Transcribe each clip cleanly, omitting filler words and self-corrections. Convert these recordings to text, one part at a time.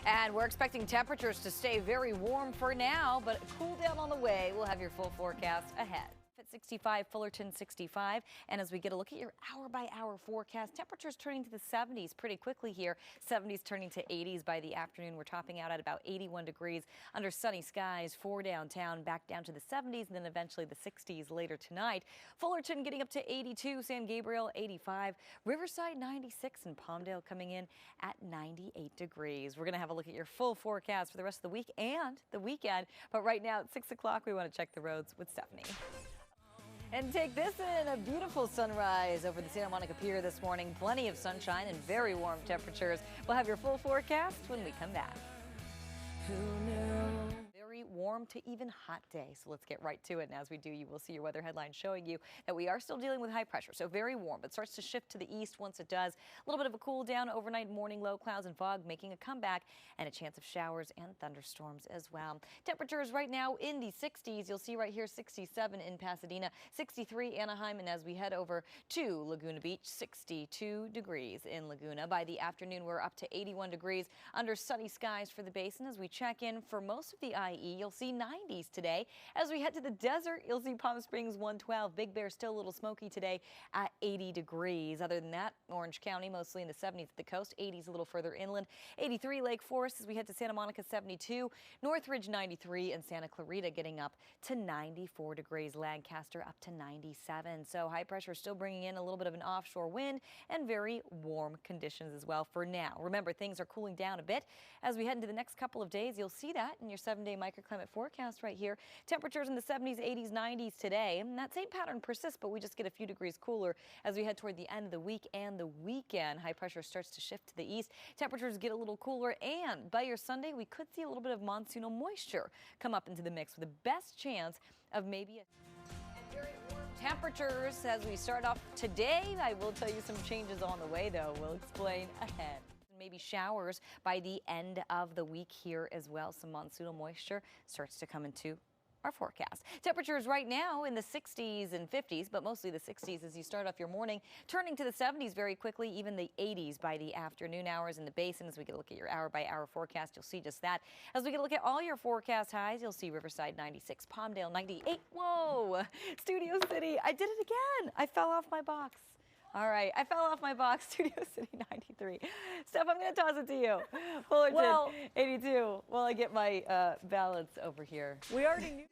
And we're expecting temperatures to stay very warm for now, but cool down on the way. We'll have your full forecast ahead. At 65, Fullerton 65. And as we get a look at your hour-by-hour forecast, temperatures turning to the 70s pretty quickly here. 70s turning to 80s by the afternoon. We're topping out at about 81 degrees under sunny skies for downtown, back down to the 70s, and then eventually the 60s later tonight. Fullerton getting up to 82, San Gabriel 85, Riverside 96, and Palmdale coming in at 98 degrees. We're going to have a look at your full forecast for the rest of the week and the weekend. But right now at 6 o'clock, we want to check the roads with Stephanie. And take this in, a beautiful sunrise over the Santa Monica Pier this morning. Plenty of sunshine and very warm temperatures. We'll have your full forecast when we come back. Who knew? Very warm to even hot day. So let's get right to it. And as we do, you will see your weather headline showing you that we are still dealing with high pressure. So very warm, but starts to shift to the east once it does. A little bit of a cool down overnight, morning low clouds and fog making a comeback, and a chance of showers and thunderstorms as well. Temperatures right now in the 60s. You'll see right here 67 in Pasadena, 63 Anaheim, and as we head over to Laguna Beach, 62 degrees in Laguna. By the afternoon, we're up to 81 degrees under sunny skies for the basin. As we check in for most of the IE, you'll see 90s today. As we head to the desert, you'll see Palm Springs 112. Big Bear still a little smoky today at 80 degrees. Other than that, Orange County mostly in the 70s at the coast, 80s a little further inland. 83 Lake Forest as we head to Santa Monica 72, Northridge 93, and Santa Clarita getting up to 94 degrees. Lancaster up to 97. So high pressure still bringing in a little bit of an offshore wind and very warm conditions as well for now. Remember, things are cooling down a bit as we head into the next couple of days. You'll see that in your 7-day microclimate forecast right here. Temperatures in the 70s, 80s, 90s today. And that same pattern persists, but we just get a few degrees cooler as we head toward the end of the week and the weekend. High pressure starts to shift to the east. Temperatures get a little cooler, and by your Sunday, we could see a little bit of monsoonal moisture come up into the mix with the best chance of maybe very warm temperatures as we start off today. I will tell you some changes on the way, though. We'll explain ahead. Maybe showers by the end of the week here as well. Some monsoonal moisture starts to come into our forecast. Temperatures right now in the 60s and 50s, but mostly the 60s as you start off your morning, turning to the 70s very quickly, even the 80s by the afternoon hours in the basin. As we get a look at your hour-by-hour forecast, you'll see just that. As we get a look at all your forecast highs, you'll see Riverside 96, Palmdale 98. Whoa! Studio City, I did it again. I fell off my box. All right, I fell off my box. Studio City 93. Steph, I'm going to toss it to you. Fullerton 82. While I get my balance over here. We already knew.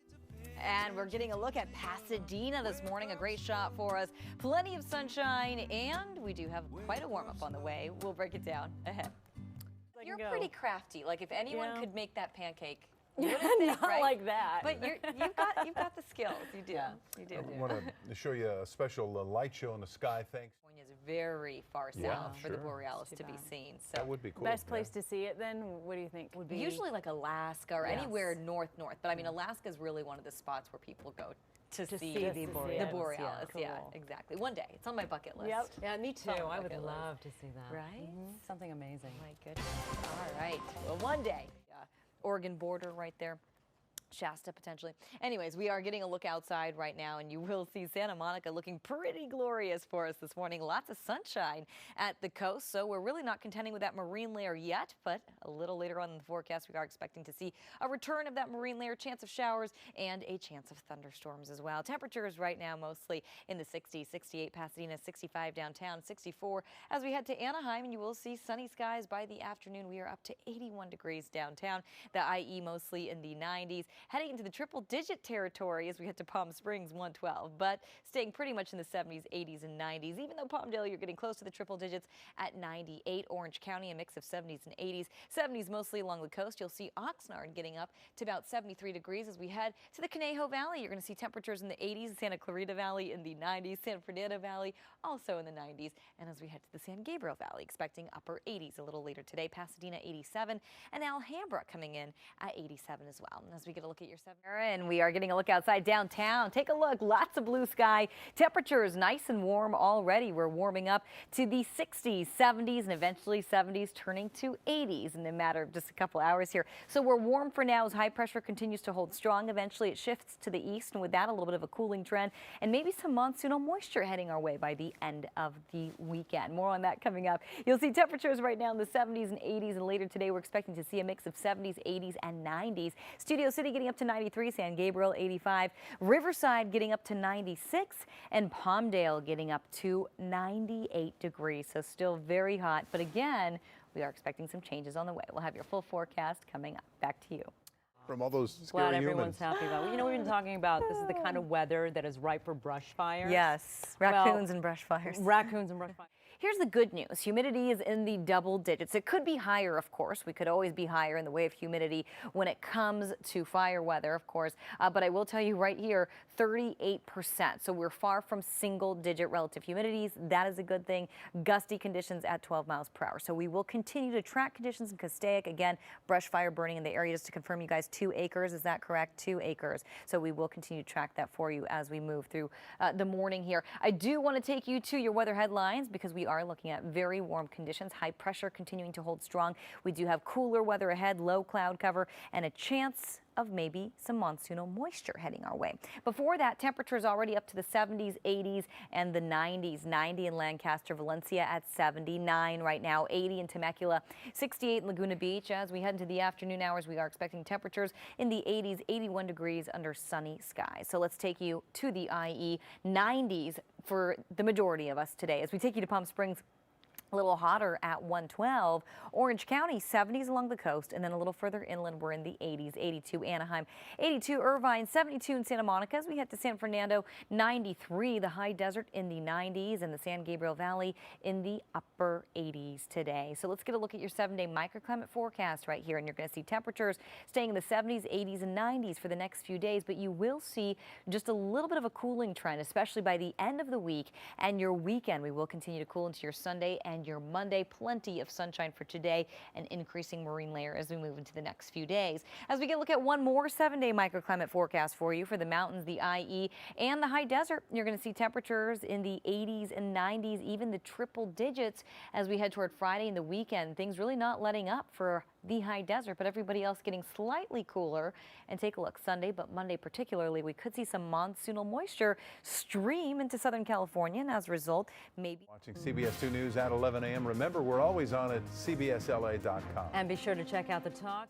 And we're getting a look at Pasadena this morning. A great shot for us. Plenty of sunshine, and we do have quite a warm-up on the way. We'll break it down ahead. You're pretty crafty. Like, if anyone could make that pancake, not right? Like that. But you've got the skills. You do. Yeah. You do. I want to show you a special light show in the sky. Thanks. California is very far south for the borealis to be seen. So that would be cool. Best place to see it then, what do you think would be? Usually like Alaska or anywhere north. But I mean, Alaska is really one of the spots where people go to see the borealis. Yeah, exactly. One day. It's on my bucket list. Yep. Yeah, me too. I would love to see that. Right? Something amazing. My goodness. All right. Well, one day. Oregon border right there. Shasta potentially. Anyways, we are getting a look outside right now, and you will see Santa Monica looking pretty glorious for us this morning. Lots of sunshine at the coast, so we're really not contending with that marine layer yet, but a little later on in the forecast, we are expecting to see a return of that marine layer, chance of showers, and a chance of thunderstorms as well. Temperatures right now mostly in the 60s, 68 Pasadena, 65 downtown, 64 as we head to Anaheim, and you will see sunny skies by the afternoon. We are up to 81 degrees downtown. The IE mostly in the 90s. Heading into the triple-digit territory as we head to Palm Springs 112, but staying pretty much in the 70s, 80s, and 90s. Even though Palmdale, you're getting close to the triple digits at 98. Orange County, a mix of 70s and 80s. 70s mostly along the coast. You'll see Oxnard getting up to about 73 degrees as we head to the Conejo Valley. You're going to see temperatures in the 80s. Santa Clarita Valley in the 90s. San Fernando Valley also in the 90s. And as we head to the San Gabriel Valley, expecting upper 80s a little later today. Pasadena 87, and Alhambra coming in at 87 as well. And as we get a look look at your and we are getting a look outside downtown. Take a look, lots of blue sky. Temperatures nice and warm already. We're warming up to the 60s, 70s, and eventually 70s, turning to 80s in a matter of just a couple hours here. So we're warm for now as high pressure continues to hold strong. Eventually it shifts to the east, and with that a little bit of a cooling trend and maybe some monsoonal moisture heading our way by the end of the weekend. More on that coming up. You'll see temperatures right now in the 70s and 80s, and later today we're expecting to see a mix of 70s, 80s, and 90s. Studio City getting up to 93, San Gabriel 85, Riverside getting up to 96, and Palmdale getting up to 98 degrees. So still very hot, but again, we are expecting some changes on the way. We'll have your full forecast coming up. Back to you. From all those Glad scary everyone's humans. happy about it. You know, we've been talking about this is the kind of weather that is ripe for brush fires. Yes, raccoons and brush fires. Raccoons and brush fires. Here's the good news. Humidity is in the double digits. It could be higher, of course. We could always be higher in the way of humidity when it comes to fire weather, of course. But I will tell you right here, 38%. So we're far from single-digit relative humidities. That is a good thing. Gusty conditions at 12 miles per hour. So we will continue to track conditions in Castaic. Again, brush fire burning in the area. Just to confirm, you guys, 2 acres. Is that correct? 2 acres. So we will continue to track that for you as we move through the morning here. I do want to take you to your weather headlines because we are looking at very warm conditions. High pressure continuing to hold strong. We do have cooler weather ahead, low cloud cover, and a chance of maybe some monsoonal moisture heading our way. Before that, temperatures already up to the 70s, 80s, and the 90s. 90 in Lancaster, Valencia at 79 right now, 80 in Temecula, 68 in Laguna Beach. As we head into the afternoon hours, we are expecting temperatures in the 80s, 81 degrees under sunny skies. So let's take you to the IE. 90s for the majority of us today. As we take you to Palm Springs, a little hotter at 112. Orange County, 70s along the coast, and then a little further inland, we're in the 80s. 82 Anaheim, 82 Irvine, 72 in Santa Monica. As we head to San Fernando, 93, the high desert in the 90s, and the San Gabriel Valley in the upper 80s today. So let's get a look at your 7-day microclimate forecast right here, and you're going to see temperatures staying in the 70s, 80s, and 90s for the next few days, but you will see just a little bit of a cooling trend, especially by the end of the week and your weekend. We will continue to cool into your Sunday and your Monday. Plenty of sunshine for today, and increasing marine layer as we move into the next few days. As we get a look at one more 7-day microclimate forecast for you for the mountains, the IE, and the high desert, you're going to see temperatures in the 80s and 90s, even the triple digits as we head toward Friday and the weekend. Things really not letting up for the high desert, but everybody else getting slightly cooler. And take a look Sunday, but Monday particularly, we could see some monsoonal moisture stream into Southern California, and as a result, maybe Watching CBS2 News at 11 a.m. Remember, we're always on at CBSLA.com. And be sure to check out the talk.